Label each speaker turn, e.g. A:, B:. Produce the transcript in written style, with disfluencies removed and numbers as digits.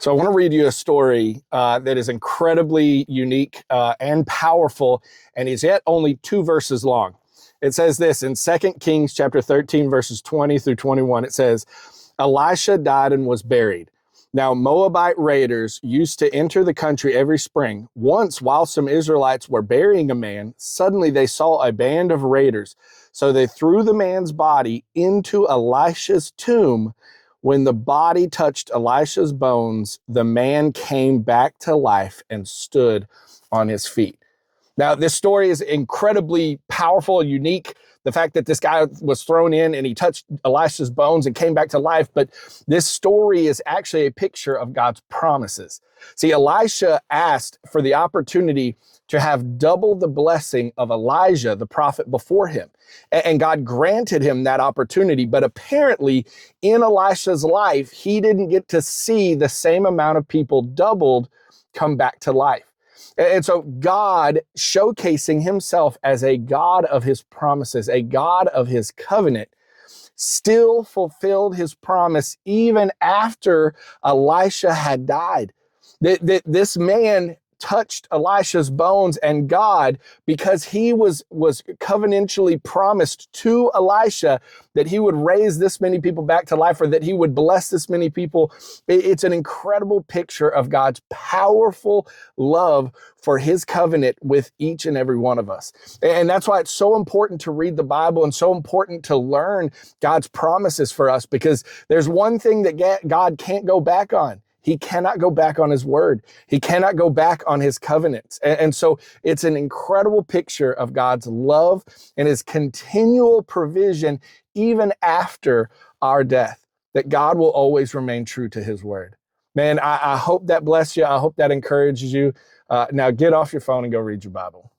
A: So I want to read you a story that is incredibly unique and powerful, and is yet only 2 verses long. It says this in 2 Kings chapter 13, verses 20 through 21. It says, Elisha died and was buried. Now, Moabite raiders used to enter the country every spring. Once, while some Israelites were burying a man, suddenly they saw a band of raiders. So they threw the man's body into Elisha's tomb. When the body touched Elisha's bones, the man came back to life and stood on his feet. Now, this story is incredibly powerful, unique. The fact that this guy was thrown in and he touched Elisha's bones and came back to life. But this story is actually a picture of God's promises. See, Elisha asked for the opportunity to have double the blessing of Elijah, the prophet before him. And God granted him that opportunity. But apparently, in Elisha's life, he didn't get to see the same amount of people doubled come back to life. And so God, showcasing himself as a God of his promises, a God of his covenant, still fulfilled his promise even after Elisha had died. This man touched Elisha's bones, and God, because he was covenantally promised to Elisha that he would raise this many people back to life, or that he would bless this many people. It's an incredible picture of God's powerful love for his covenant with each and every one of us. And that's why it's so important to read the Bible and so important to learn God's promises for us, because there's one thing that God can't go back on. He cannot go back on his word. He cannot go back on his covenants. And so it's an incredible picture of God's love and his continual provision even after our death, that God will always remain true to his word. Man, I hope that blessed you. I hope that encourages you. Now get off your phone and go read your Bible.